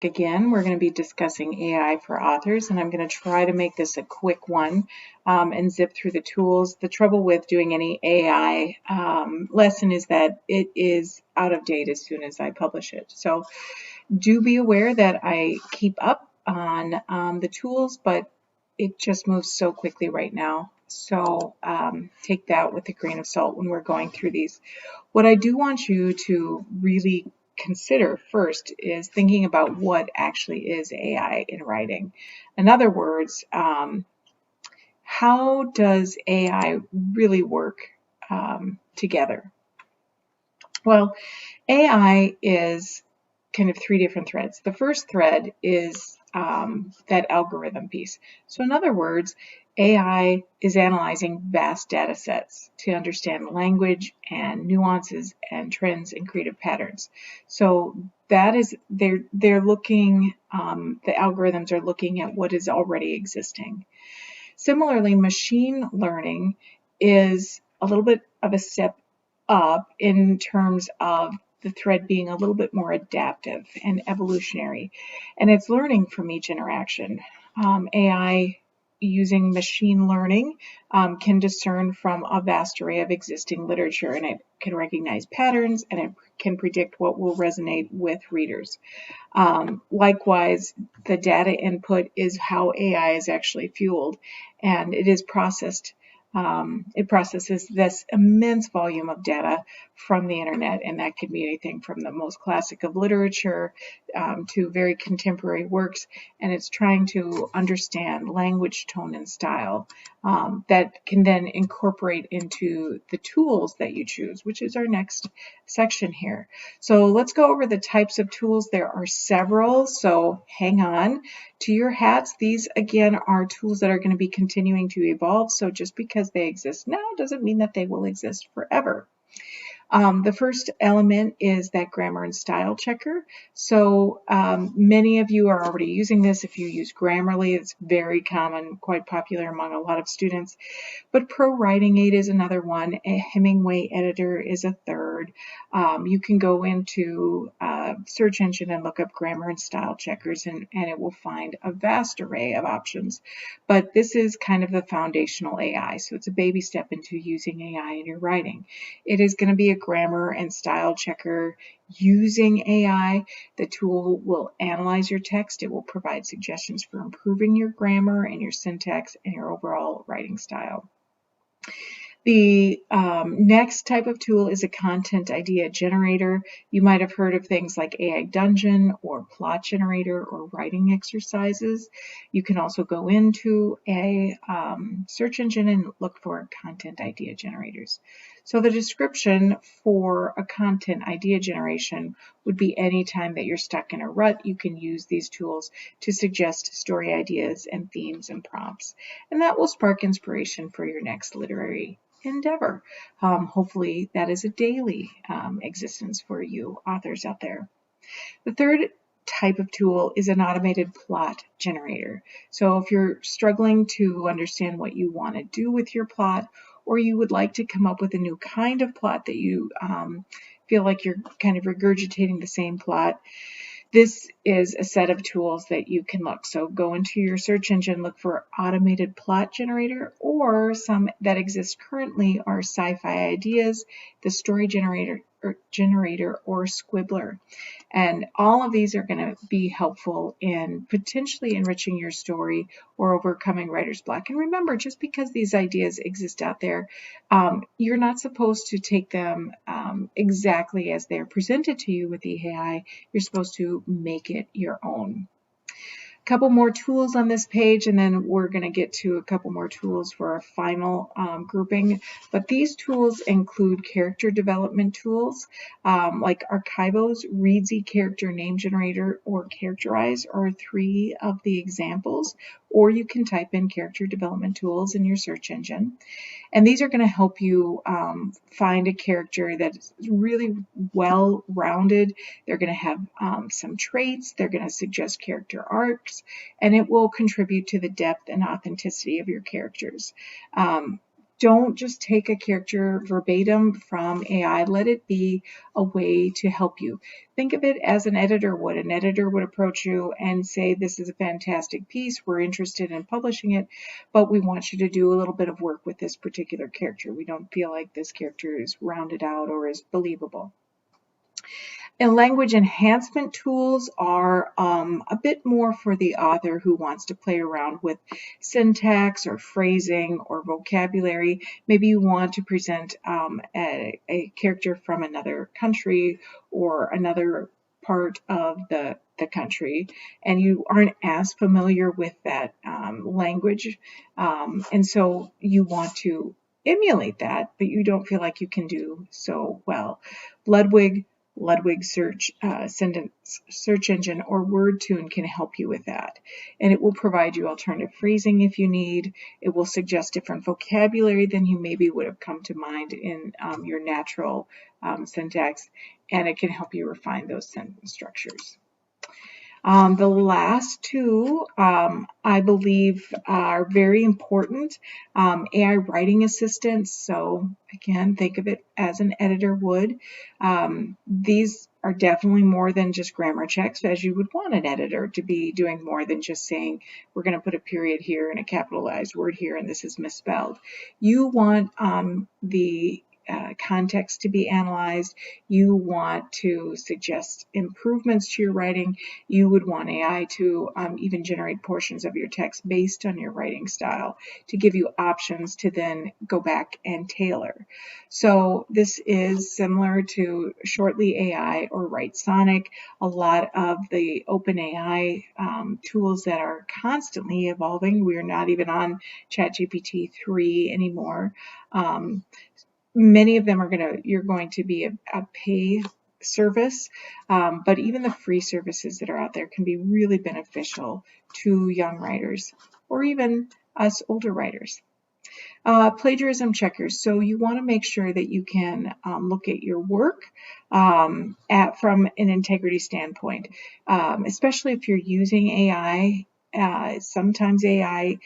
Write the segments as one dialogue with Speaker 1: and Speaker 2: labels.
Speaker 1: Again, we're going to be discussing AI for authors, and I'm going to try to make this a quick one and zip through the tools. The trouble with doing any AI lesson is that it is out of date as soon as I publish it. So do be aware that I keep up on the tools, but it just moves so quickly right now. So take that with a grain of salt when we're going through these. What I do want you to really consider first is thinking about what actually is AI in writing. In other words, how does AI really work together? Well, AI is kind of three different threads. The first thread is that algorithm piece. So in other words, AI is analyzing vast data sets to understand language and nuances and trends and creative patterns. So that is, they're looking, the algorithms are looking at what is already existing. Similarly, machine learning is a little bit of a step up in terms of the thread being a little bit more adaptive and evolutionary, and it's learning from each interaction. AI using machine learning can discern from a vast array of existing literature, and it can recognize patterns, and it can predict what will resonate with readers. Likewise, the data input is how AI is actually fueled, and it is processed. It processes this immense volume of data from the internet, and that could be anything from the most classic of literature to very contemporary works, and it's trying to understand language, tone, and style that can then incorporate into the tools that you choose, which is our next section here. So let's go over the types of tools. There are several, so hang on to your hats. These, again, are tools that are going to be continuing to evolve, so just because they exist now doesn't mean that they will exist forever. The first element is that grammar and style checker. So many of you are already using this. If you use Grammarly, it's very common, quite popular among a lot of students. But Pro Writing Aid is another one. A Hemingway editor is a third. You can go into search engine and look up grammar and style checkers, and it will find a vast array of options. But this is kind of the foundational AI. So it's a baby step into using AI in your writing. It is going to be a grammar and style checker using AI. The tool will analyze your text. It will provide suggestions for improving your grammar and your syntax and your overall writing style. The next type of tool is a content idea generator. You might have heard of things like AI Dungeon or Plot Generator or writing exercises. You can also go into a search engine and look for content idea generators. So the description for a content idea generation would be any time that you're stuck in a rut, you can use these tools to suggest story ideas and themes and prompts. And that will spark inspiration for your next literary endeavor. Hopefully that is a daily existence for you authors out there. The third type of tool is an automated plot generator. So if you're struggling to understand what you want to do with your plot, or you would like to come up with a new kind of plot that you feel like you're kind of regurgitating the same plot, this is a set of tools that you can look. So go into your search engine, look for automated plot generator, or some that exist currently are Sci-Fi Ideas, the Story Generator, or Squibbler. And all of these are going to be helpful in potentially enriching your story or overcoming writer's block. And remember, just because these ideas exist out there, you're not supposed to take them exactly as they're presented to you with the AI. You're supposed to make it your own. Couple more tools on this page, and then we're going to get to a couple more tools for our final grouping. But these tools include character development tools like Archivos, Readsy Character Name Generator, or Characterize are three of the examples. Or you can type in character development tools in your search engine. And these are going to help you find a character that's really well-rounded. They're going to have some traits. They're going to suggest character arcs, and it will contribute to the depth and authenticity of your characters. Don't just take a character verbatim from AI. Let it be a way to help you. Think of it as an editor would. An editor would approach you and say, this is a fantastic piece. We're interested in publishing it, but we want you to do a little bit of work with this particular character. We don't feel like this character is rounded out or is believable. And language enhancement tools are a bit more for the author who wants to play around with syntax or phrasing or vocabulary. Maybe you want to present a character from another country or another part of the country, and you aren't as familiar with that language, and so you want to emulate that, but you don't feel like you can do so well. Ludwig search engine or WordTune can help you with that. And it will provide you alternative phrasing if you need. It will suggest different vocabulary than you maybe would have come to mind in your natural syntax. And it can help you refine those sentence structures. The last two, I believe, are very important. AI writing assistants. So again, think of it as an editor would. These are definitely more than just grammar checks, as you would want an editor to be doing more than just saying, we're going to put a period here and a capitalized word here, and this is misspelled. You want the context to be analyzed. You want to suggest improvements to your writing. You would want AI to even generate portions of your text based on your writing style to give you options to then go back and tailor. So this is similar to Shortly AI or Write Sonic, a lot of the OpenAI tools that are constantly evolving. We're not even on ChatGPT 3 anymore. Many of them you're going to be a pay service, but even the free services that are out there can be really beneficial to young writers or even us older writers. Plagiarism checkers. So you want to make sure that you can look at your work from an integrity standpoint, especially if you're using AI. Sometimes AI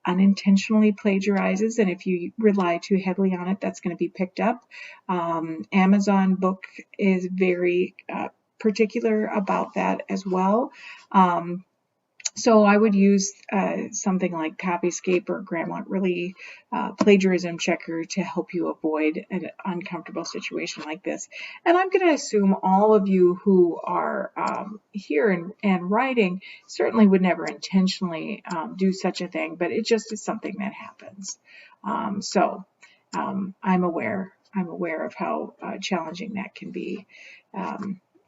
Speaker 1: unintentionally plagiarizes, and if you rely too heavily on it, that's going to be picked up. Amazon Book is very particular about that as well. So I would use something like Copyscape or Grammarly plagiarism checker to help you avoid an uncomfortable situation like this. And I'm going to assume all of you who are here and writing certainly would never intentionally do such a thing, but it just is something that happens. I'm aware of how challenging that can be.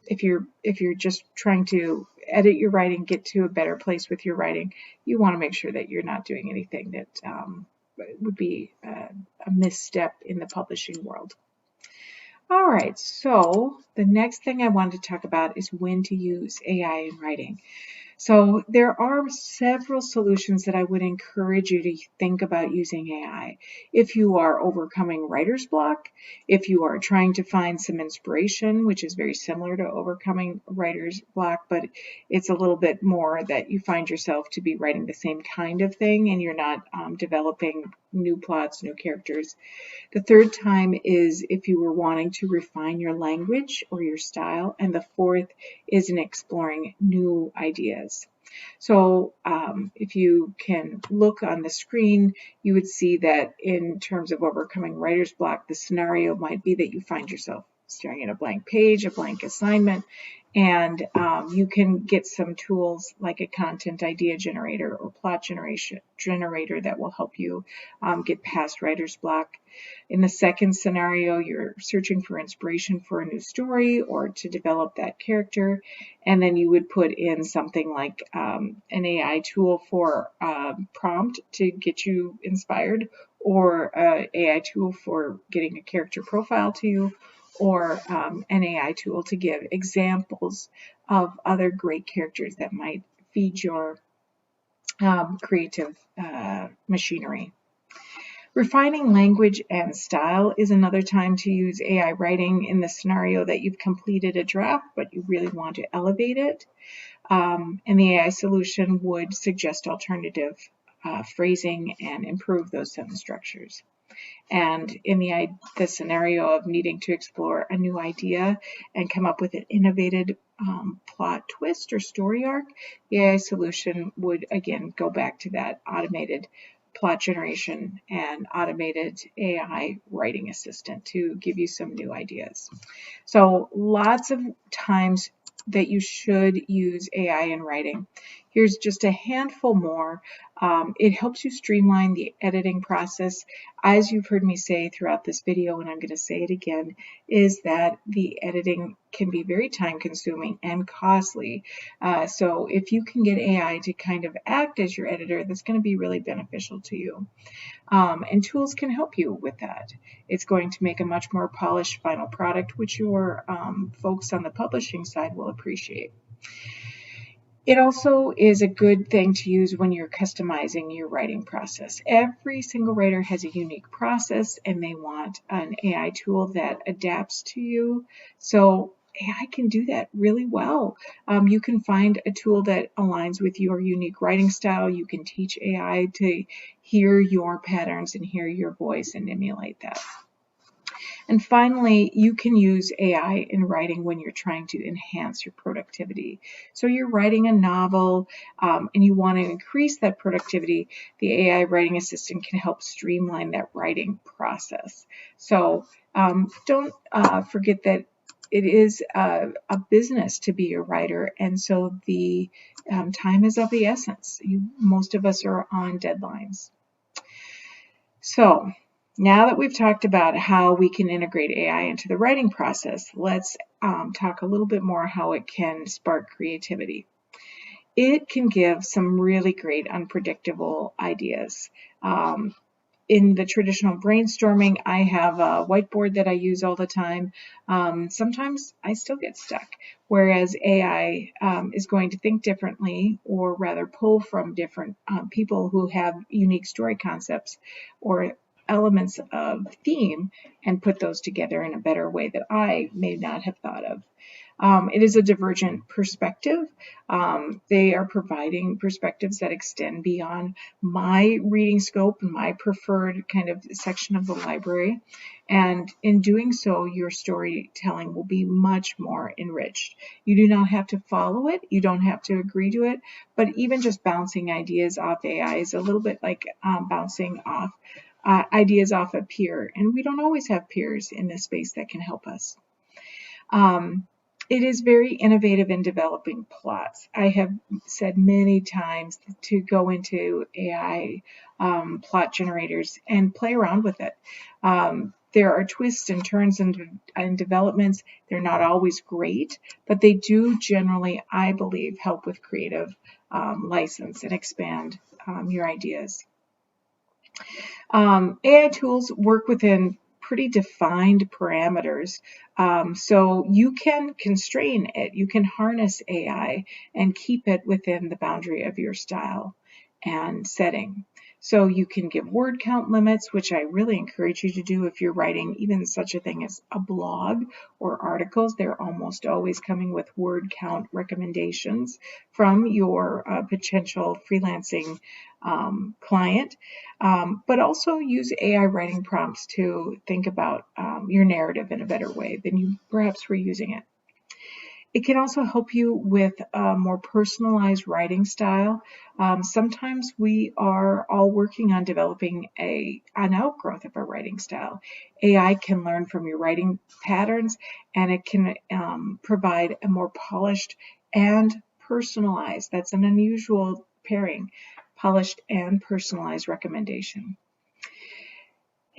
Speaker 1: If you're just trying to edit your writing, get to a better place with your writing, you want to make sure that you're not doing anything that would be a misstep in the publishing world. All right, so the next thing I wanted to talk about is when to use AI in writing. So there are several solutions that I would encourage you to think about using AI. If you are overcoming writer's block, if you are trying to find some inspiration, which is very similar to overcoming writer's block, but it's a little bit more that you find yourself to be writing the same kind of thing and you're not developing new plots, new characters. The third time is if you were wanting to refine your language or your style. And the fourth is in exploring new ideas. So if you can look on the screen, you would see that in terms of overcoming writer's block, the scenario might be that you find yourself staring at a blank page, a blank assignment, and you can get some tools like a content idea generator or plot generator that will help you get past writer's block. In the second scenario, you're searching for inspiration for a new story or to develop that character, and then you would put in something like an AI tool for prompt to get you inspired, or an AI tool for getting a character profile to you, or an AI tool to give examples of other great characters that might feed your creative machinery. Refining language and style is another time to use AI writing in the scenario that you've completed a draft, but you really want to elevate it. And the AI solution would suggest alternative phrasing and improve those sentence structures. And in the scenario of needing to explore a new idea and come up with an innovative plot twist or story arc, the AI solution would again go back to that automated plot generation and automated AI writing assistant to give you some new ideas. So lots of times that you should use AI in writing. Here's just a handful more. It helps you streamline the editing process. As you've heard me say throughout this video, and I'm going to say it again, is that the editing can be very time consuming and costly. So if you can get AI to kind of act as your editor, that's going to be really beneficial to you. And tools can help you with that. It's going to make a much more polished final product, which your folks on the publishing side will appreciate. It also is a good thing to use when you're customizing your writing process. Every single writer has a unique process and they want an AI tool that adapts to you. So AI can do that really well. You can find a tool that aligns with your unique writing style. You can teach AI to hear your patterns and hear your voice and emulate that. And finally, you can use AI in writing when you're trying to enhance your productivity. So you're writing a novel and you want to increase that productivity, the AI writing assistant can help streamline that writing process. So don't forget that it is a business to be a writer, and so the time is of the essence. Most of us are on deadlines. So now that we've talked about how we can integrate AI into the writing process, let's talk a little bit more how it can spark creativity. It can give some really great unpredictable ideas. In the traditional brainstorming, I have a whiteboard that I use all the time. Sometimes I still get stuck, whereas AI is going to think differently, or rather pull from different people who have unique story concepts or elements of theme and put those together in a better way that I may not have thought of. It is a divergent perspective. They are providing perspectives that extend beyond my reading scope and my preferred kind of section of the library. And in doing so, your storytelling will be much more enriched. You do not have to follow it. You don't have to agree to it. But even just bouncing ideas off AI is a little bit like bouncing off ideas off a peer. And we don't always have peers in this space that can help us. It is very innovative in developing plots. I have said many times to go into AI plot generators and play around with it. There are twists and turns and developments. They're not always great, but they do generally, I believe, help with creative license and expand your ideas. AI tools work within pretty defined parameters. So you can constrain it, you can harness AI and keep it within the boundary of your style and setting. So you can give word count limits, which I really encourage you to do if you're writing even such a thing as a blog or articles. They're almost always coming with word count recommendations from your potential freelancing client, but also use AI writing prompts to think about your narrative in a better way than you perhaps were using it. It can also help you with a more personalized writing style. Sometimes we are all working on developing an outgrowth of our writing style. AI can learn from your writing patterns, and it can provide a more polished and personalized, that's an unusual pairing, polished and personalized recommendation.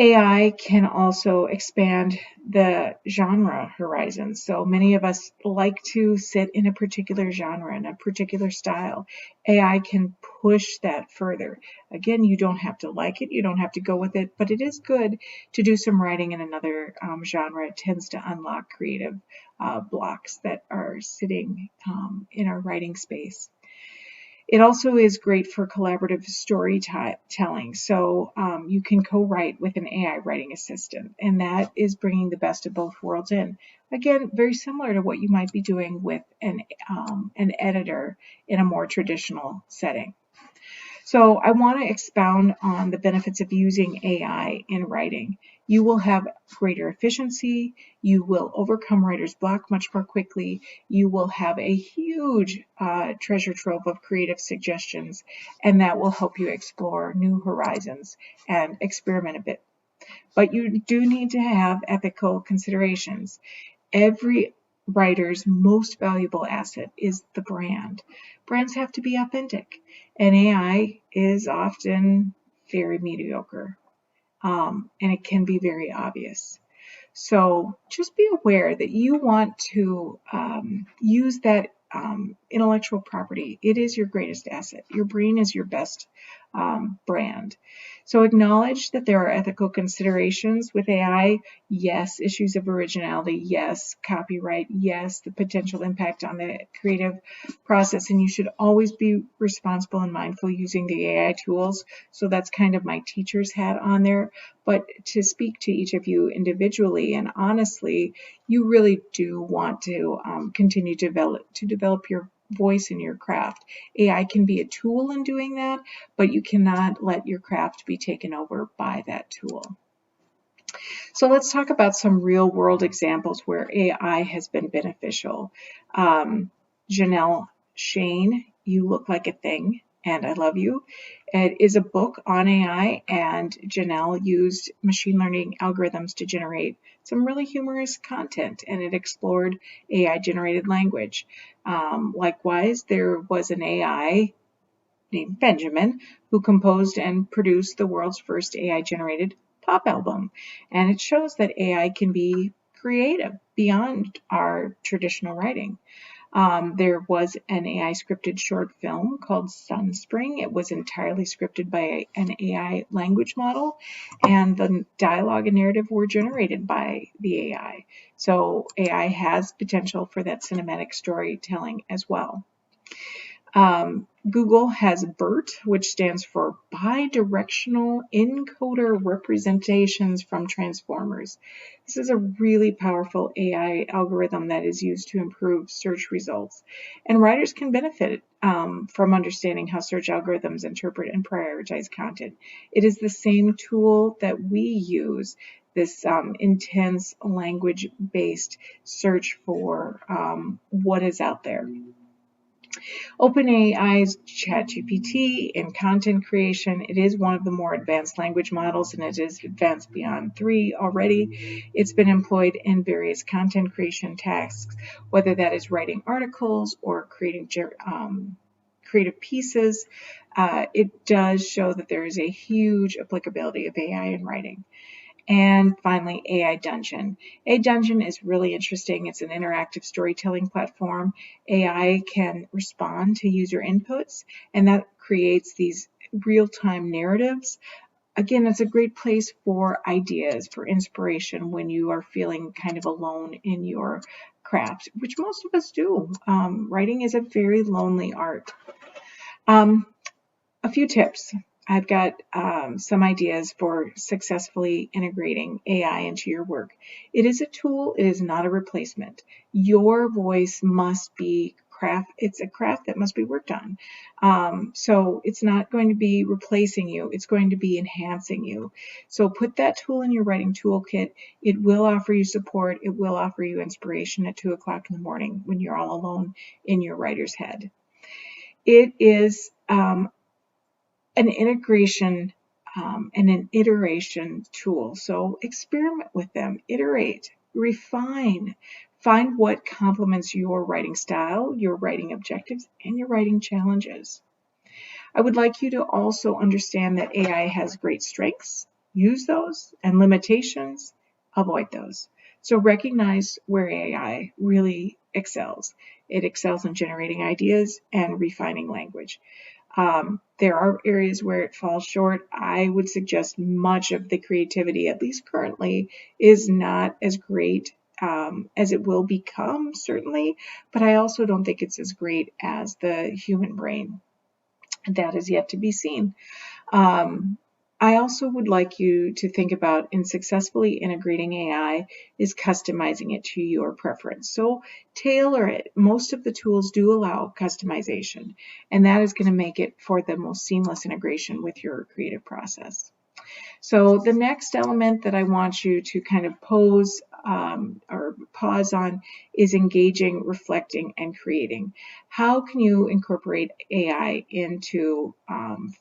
Speaker 1: AI can also expand the genre horizon. So many of us like to sit in a particular genre, in a particular style. AI can push that further. Again, you don't have to like it, you don't have to go with it, but it is good to do some writing in another genre. It tends to unlock creative blocks that are sitting in our writing space. It also is great for collaborative storytelling. So you can co-write with an AI writing assistant, and that is bringing the best of both worlds in. Again, very similar to what you might be doing with an editor in a more traditional setting. So I want to expound on the benefits of using AI in writing. You will have greater efficiency. You will overcome writer's block much more quickly. You will have a huge treasure trove of creative suggestions, and that will help you explore new horizons and experiment a bit. But you do need to have ethical considerations. Every writer's most valuable asset is the brand. Brands have to be authentic, and AI is often very mediocre, and it can be very obvious. So just be aware that you want to use that intellectual property. It is your greatest asset. Your brain is your best brand. So acknowledge that there are ethical considerations with AI. Yes, issues of originality. Yes, copyright. Yes, the potential impact on the creative process. And you should always be responsible and mindful using the AI tools. So that's kind of my teacher's hat on there. But to speak to each of you individually and honestly, you really do want to continue to develop your voice in your craft. AI can be a tool in doing that, but you cannot let your craft be taken over by that tool. So let's talk about some real world examples where AI has been beneficial. Janelle Shane, You Look Like a Thing, and I Love You. It is a book on AI, and Janelle used machine learning algorithms to generate some really humorous content, and it explored AI generated language. Likewise, there was an AI named Benjamin who composed and produced the world's first AI generated pop album. And it shows that AI can be creative beyond our traditional writing. There was an AI scripted short film called Sunspring. It was entirely scripted by an AI language model, and the dialogue and narrative were generated by the AI. So AI has potential for that cinematic storytelling as well. Google has BERT, which stands for Bidirectional Encoder Representations from Transformers. This is a really powerful AI algorithm that is used to improve search results. And writers can benefit from understanding how search algorithms interpret and prioritize content. It is the same tool that we use, this intense language-based search for what is out there. OpenAI's ChatGPT in content creation, it is one of the more advanced language models, and it is advanced beyond 3 already. It's been employed in various content creation tasks, whether that is writing articles or creating creative pieces. It does show that there is a huge applicability of AI in writing. And finally, AI Dungeon. AI Dungeon is really interesting. It's an interactive storytelling platform. AI can respond to user inputs, and that creates these real-time narratives. Again, it's a great place for ideas, for inspiration when you are feeling kind of alone in your craft, which most of us do. Writing is a very lonely art. A few tips. I've got some ideas for successfully integrating AI into your work. It is a tool. It is not a replacement. Your voice must be craft. It's a craft that must be worked on. So it's not going to be replacing you. It's going to be enhancing you. So put that tool in your writing toolkit. It will offer you support. It will offer you inspiration at 2 o'clock in the morning when you're all alone in your writer's head. It is an integration and an iteration tool. So experiment with them, iterate, refine, find what complements your writing style, your writing objectives, and your writing challenges. I would like you to also understand that AI has great strengths, use those, and limitations, avoid those. So recognize where AI really excels. It excels in generating ideas and refining language. There are areas where it falls short. I would suggest much of the creativity, at least currently, is not as great as it will become, certainly, but I also don't think it's as great as the human brain. That is yet to be seen. I also would like you to think about, in successfully integrating AI, is customizing it to your preference. So tailor it. Most of the tools do allow customization, and that is going to make it for the most seamless integration with your creative process. So the next element that I want you to kind of pose or pause on is engaging, reflecting, and creating. How can you incorporate AI into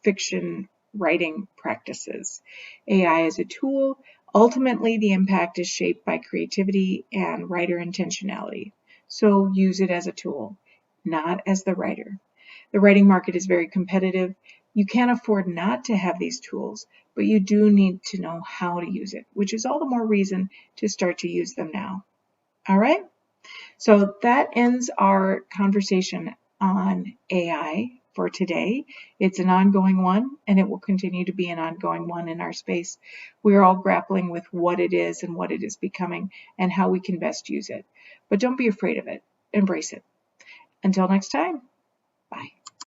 Speaker 1: fiction writing practices? AI is a tool. Ultimately, the impact is shaped by creativity and writer intentionality. So use it as a tool, not as the writer. The writing market is very competitive. You can't afford not to have these tools, but you do need to know how to use it, which is all the more reason to start to use them now. All right? So that ends our conversation on AI for today. It's an ongoing one, and it will continue to be an ongoing one in our space. We're all grappling with what it is and what it is becoming and how we can best use it. But don't be afraid of it. Embrace it. Until next time, bye.